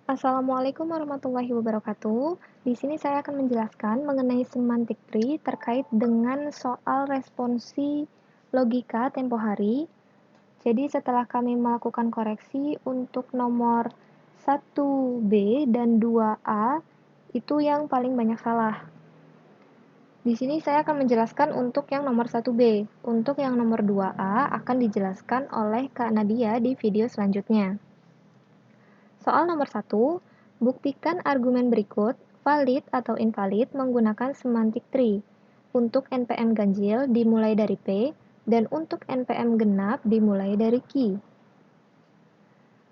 Assalamualaikum warahmatullahi wabarakatuh. Di sini saya akan menjelaskan mengenai semantic tree terkait dengan soal responsi logika tempo hari. Jadi setelah kami melakukan koreksi untuk nomor 1B dan 2A, itu yang paling banyak salah. Di sini saya akan menjelaskan untuk yang nomor 1B. Untuk yang nomor 2A akan dijelaskan oleh Kak Nadia di video selanjutnya. Soal nomor 1, buktikan argumen berikut valid atau invalid menggunakan semantic tree. Untuk NPM ganjil dimulai dari P, dan untuk NPM genap dimulai dari Q.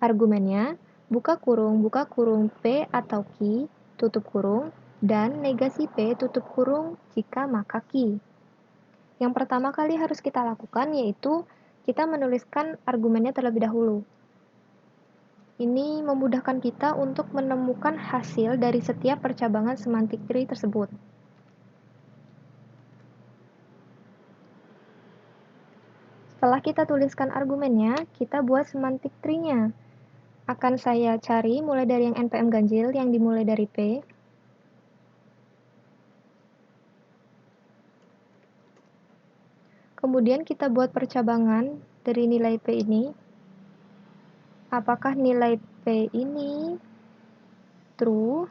Argumennya, buka kurung P atau Q, tutup kurung, dan negasi P tutup kurung jika maka Q. Yang pertama kali harus kita lakukan yaitu kita menuliskan argumennya terlebih dahulu. Ini memudahkan kita untuk menemukan hasil dari setiap percabangan semantic tree tersebut. Setelah kita tuliskan argumennya, kita buat semantic tree-nya. Akan saya cari mulai dari yang NPM ganjil yang dimulai dari P. Kemudian kita buat percabangan dari nilai P ini. Apakah nilai P ini true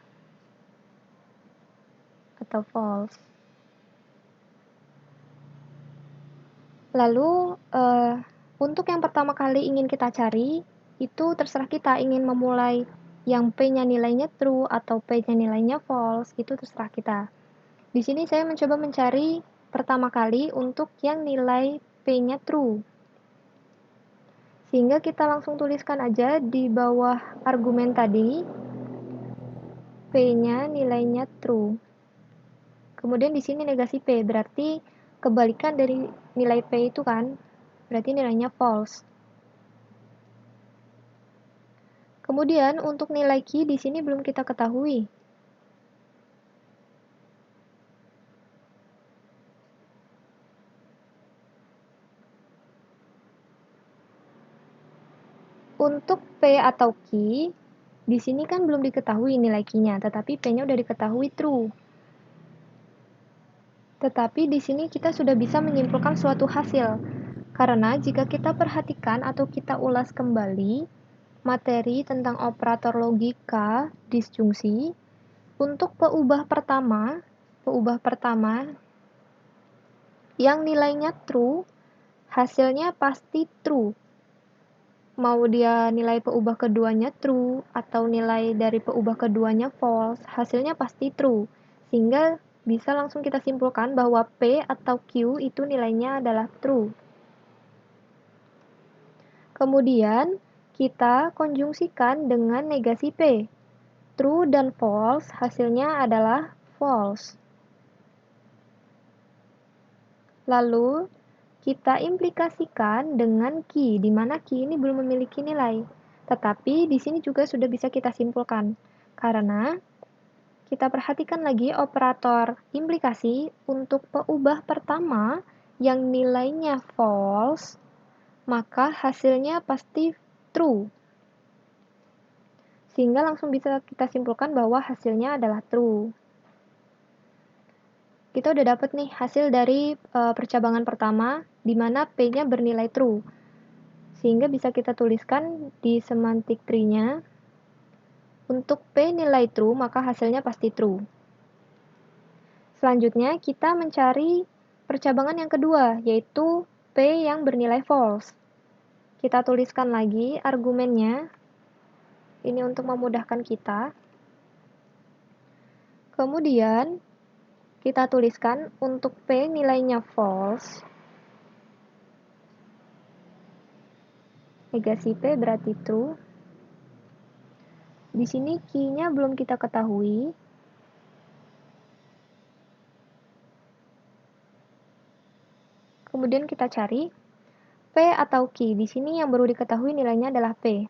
atau false? Lalu, untuk yang pertama kali ingin kita cari, itu terserah kita ingin memulai yang P-nya nilainya true atau P-nya nilainya false, itu terserah kita. Di sini saya mencoba mencari pertama kali untuk yang nilai P-nya true. Sehingga kita langsung tuliskan aja di bawah argumen tadi, P-nya nilainya true. Kemudian di sini negasi P, berarti kebalikan dari nilai P itu kan, berarti nilainya false. Kemudian untuk nilai Q di sini belum kita ketahui. Untuk P atau Q, di sini kan belum diketahui nilai Q-nya, tetapi P-nya udah diketahui true. Tetapi di sini kita sudah bisa menyimpulkan suatu hasil. Karena jika kita perhatikan atau kita ulas kembali materi tentang operator logika disjungsi, untuk peubah pertama yang nilainya true, hasilnya pasti true. Mau dia nilai peubah keduanya true atau nilai dari peubah keduanya false, hasilnya pasti true. Sehingga bisa langsung kita simpulkan bahwa P atau Q itu nilainya adalah true. Kemudian, kita konjungsikan dengan negasi P. True dan false hasilnya adalah false. Lalu, kita implikasikan dengan Q, di mana Q ini belum memiliki nilai. Tetapi di sini juga sudah bisa kita simpulkan. Karena kita perhatikan lagi operator implikasi untuk peubah pertama yang nilainya false, maka hasilnya pasti true. Sehingga langsung bisa kita simpulkan bahwa hasilnya adalah true. Kita udah dapat nih hasil dari percabangan pertama, di mana P-nya bernilai true. Sehingga bisa kita tuliskan di semantic tree-nya, untuk P nilai true, maka hasilnya pasti true. Selanjutnya, kita mencari percabangan yang kedua, yaitu P yang bernilai false. Kita tuliskan lagi argumennya, ini untuk memudahkan kita. Kemudian, kita tuliskan untuk P nilainya false, negasi P berarti true. Di sini Q-nya belum kita ketahui. Kemudian kita cari P atau Q. Di sini yang baru diketahui nilainya adalah P.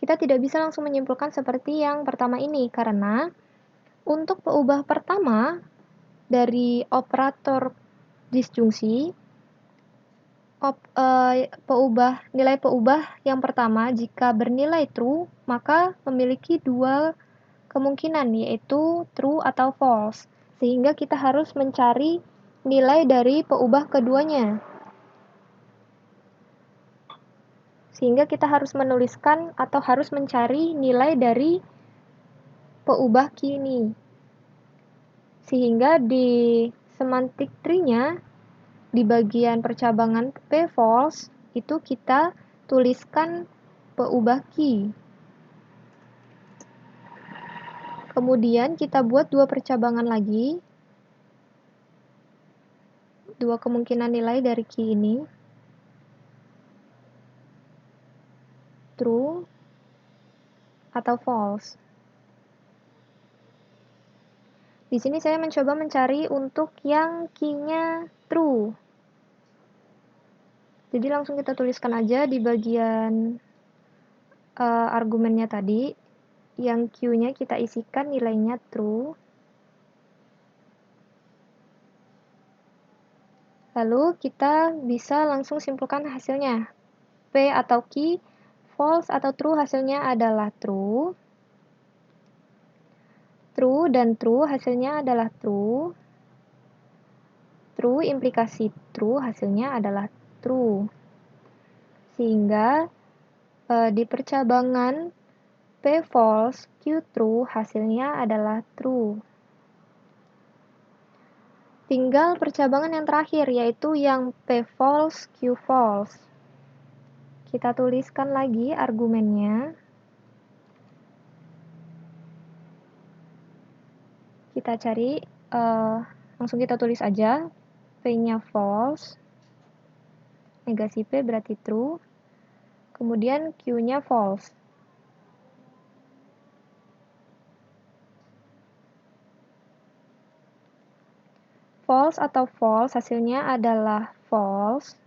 Kita tidak bisa langsung menyimpulkan seperti yang pertama ini, karena untuk peubah pertama dari operator disjungsi, Nilai peubah yang pertama jika bernilai true, maka memiliki dua kemungkinan, yaitu true atau false. Sehingga kita harus mencari nilai dari peubah keduanya. Sehingga kita harus menuliskan atau harus mencari nilai dari peubah key ini. Sehingga di semantic tree-nya, di bagian percabangan P false, itu kita tuliskan peubah key. Kemudian kita buat dua percabangan lagi, dua kemungkinan nilai dari key ini, true atau false. Di sini saya mencoba mencari untuk yang key-nya true. Jadi langsung kita tuliskan aja di bagian argumennya tadi, yang Q-nya kita isikan nilainya true. Lalu kita bisa langsung simpulkan hasilnya. P atau key, false atau true hasilnya adalah true. True dan true hasilnya adalah true. True implikasi true hasilnya adalah true. Sehingga di percabangan P false, Q true hasilnya adalah true. Tinggal percabangan yang terakhir, yaitu yang P false, Q false. Kita tuliskan lagi argumennya. Kita cari, langsung kita tulis aja. P-nya false, negasi P berarti true. Kemudian Q-nya false. False atau false hasilnya adalah false.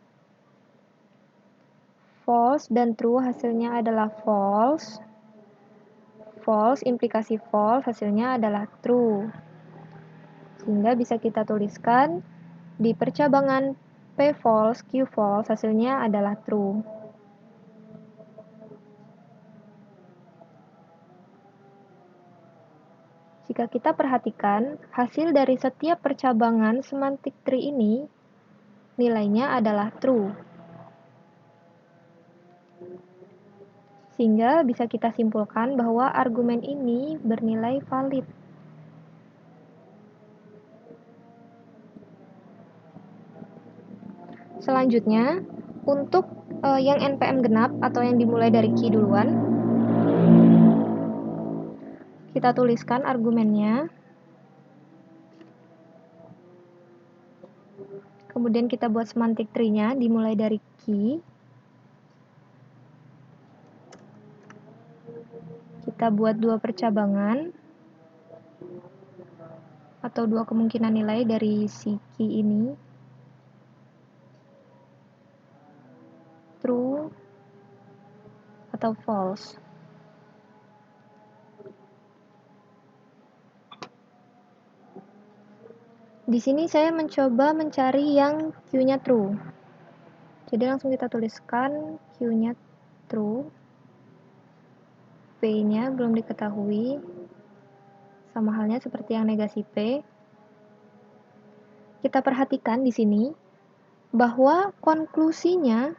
False dan true hasilnya adalah false. False implikasi false hasilnya adalah true. Sehingga bisa kita tuliskan di percabangan P false, Q false hasilnya adalah true. Jika kita perhatikan, hasil dari setiap percabangan semantic tree ini nilainya adalah true. Sehingga bisa kita simpulkan bahwa argumen ini bernilai valid. Selanjutnya, untuk yang NPM genap atau yang dimulai dari key duluan, kita tuliskan argumennya. Kemudian kita buat semantic tree-nya dimulai dari key. Kita buat dua percabangan atau dua kemungkinan nilai dari si key ini. True atau false. Di sini saya mencoba mencari yang Q-nya true. Jadi langsung kita tuliskan Q-nya true. P-nya belum diketahui. Sama halnya seperti yang negasi P. Kita perhatikan di sini bahwa konklusinya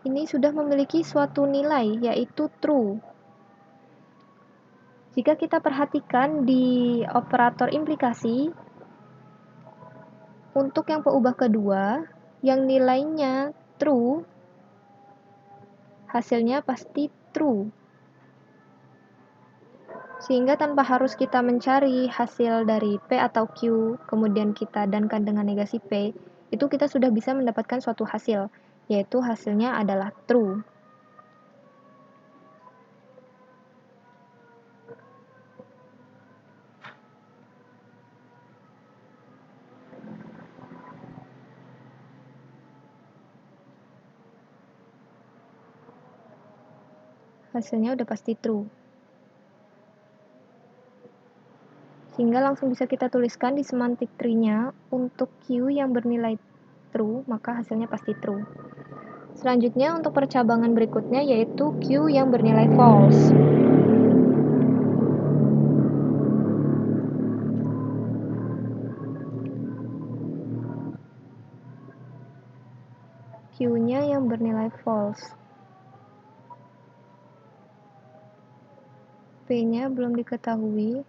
ini sudah memiliki suatu nilai, yaitu true. Jika kita perhatikan di operator implikasi, untuk yang peubah kedua, yang nilainya true, hasilnya pasti true. Sehingga tanpa harus kita mencari hasil dari P atau Q, kemudian kita dankan dengan negasi P, itu kita sudah bisa mendapatkan suatu hasil, yaitu hasilnya adalah true. Hasilnya udah pasti true. Sehingga langsung bisa kita tuliskan di semantic tree-nya, untuk Q yang bernilai true, maka hasilnya pasti true. Selanjutnya untuk percabangan berikutnya yaitu Q yang bernilai false. Q-nya yang bernilai false. P-nya belum diketahui.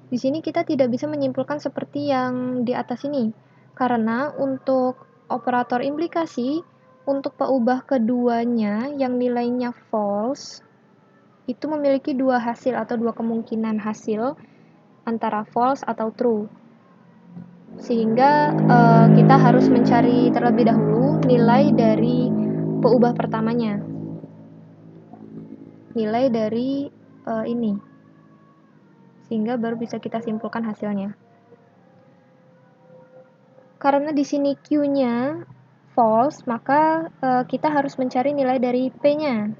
Di sini kita tidak bisa menyimpulkan seperti yang di atas ini, karena untuk operator implikasi, untuk peubah keduanya yang nilainya false, itu memiliki dua hasil atau dua kemungkinan hasil antara false atau true. Sehingga kita harus mencari terlebih dahulu nilai dari peubah pertamanya. Nilai dari ini. Sehingga baru bisa kita simpulkan hasilnya. Karena di sini Q-nya false, maka kita harus mencari nilai dari P-nya.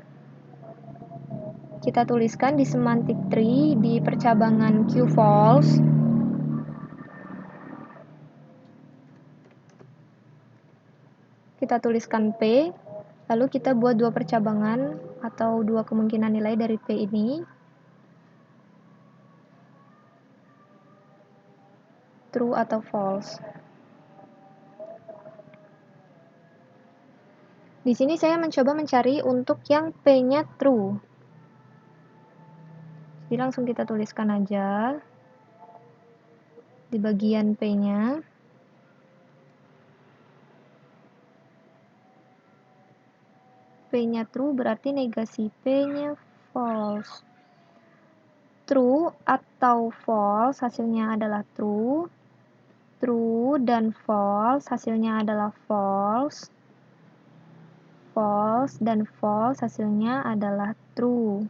Kita tuliskan di semantic tree di percabangan Q false. Kita tuliskan P, lalu kita buat dua percabangan atau dua kemungkinan nilai dari P ini. True atau false. Di sini saya mencoba mencari untuk yang P-nya true. Jadi langsung kita tuliskan aja di bagian P-nya. P-nya true berarti negasi P-nya false. True atau false hasilnya adalah true. True dan false hasilnya adalah false. False dan false hasilnya adalah true.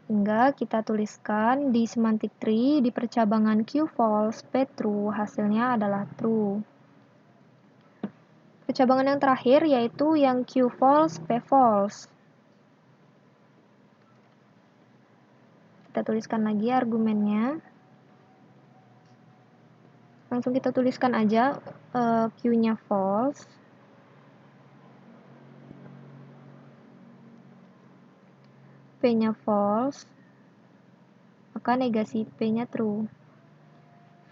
Sehingga kita tuliskan di semantic tree di percabangan Q false, P true hasilnya adalah true. Percabangan yang terakhir yaitu yang Q false, P false. Kita tuliskan lagi argumennya. Langsung kita tuliskan aja Q-nya false. P-nya false. Maka negasi P-nya true.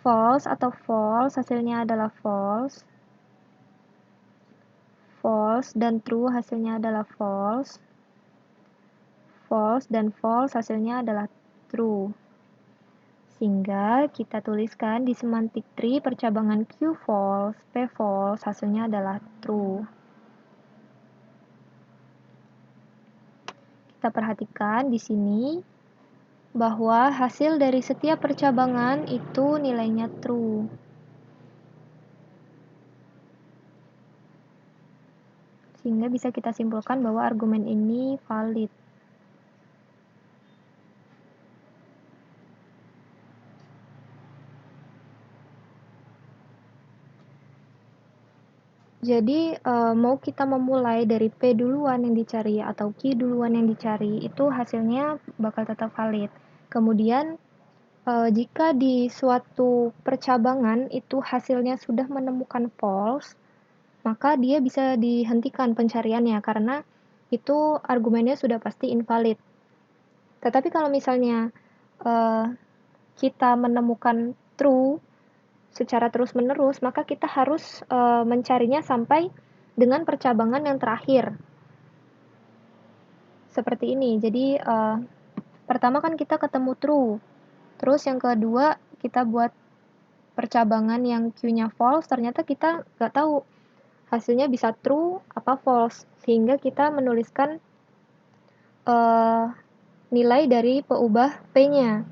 False atau false hasilnya adalah false. False dan true hasilnya adalah false. False dan false hasilnya adalah true. Sehingga kita tuliskan di semantic tree percabangan Q false, P false hasilnya adalah true. Kita perhatikan di sini bahwa hasil dari setiap percabangan itu nilainya true. Sehingga bisa kita simpulkan bahwa argumen ini valid. Jadi mau kita memulai dari P duluan yang dicari atau Q duluan yang dicari, itu hasilnya bakal tetap valid. Kemudian jika di suatu percabangan itu hasilnya sudah menemukan false, maka dia bisa dihentikan pencariannya karena itu argumennya sudah pasti invalid. Tetapi kalau misalnya kita menemukan true secara terus-menerus, maka kita harus mencarinya sampai dengan percabangan yang terakhir. Seperti ini. Jadi pertama kan kita ketemu true. Terus yang kedua kita buat percabangan yang Q-nya false, ternyata kita nggak tahu hasilnya bisa true apa false, sehingga kita menuliskan nilai dari peubah P-nya.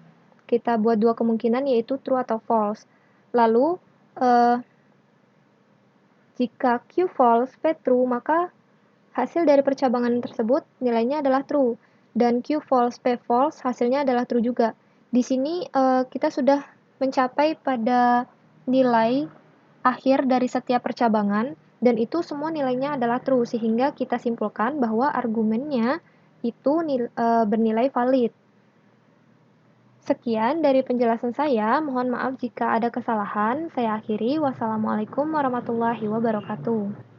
Kita buat dua kemungkinan yaitu true atau false. Lalu jika Q false, P true, maka hasil dari percabangan tersebut nilainya adalah true. Dan Q false, P false hasilnya adalah true juga. Di sini kita sudah mencapai pada nilai akhir dari setiap percabangan, dan itu semua nilainya adalah true, sehingga kita simpulkan bahwa argumennya itu bernilai valid. Sekian dari penjelasan saya, mohon maaf jika ada kesalahan. Saya akhiri, wassalamualaikum warahmatullahi wabarakatuh.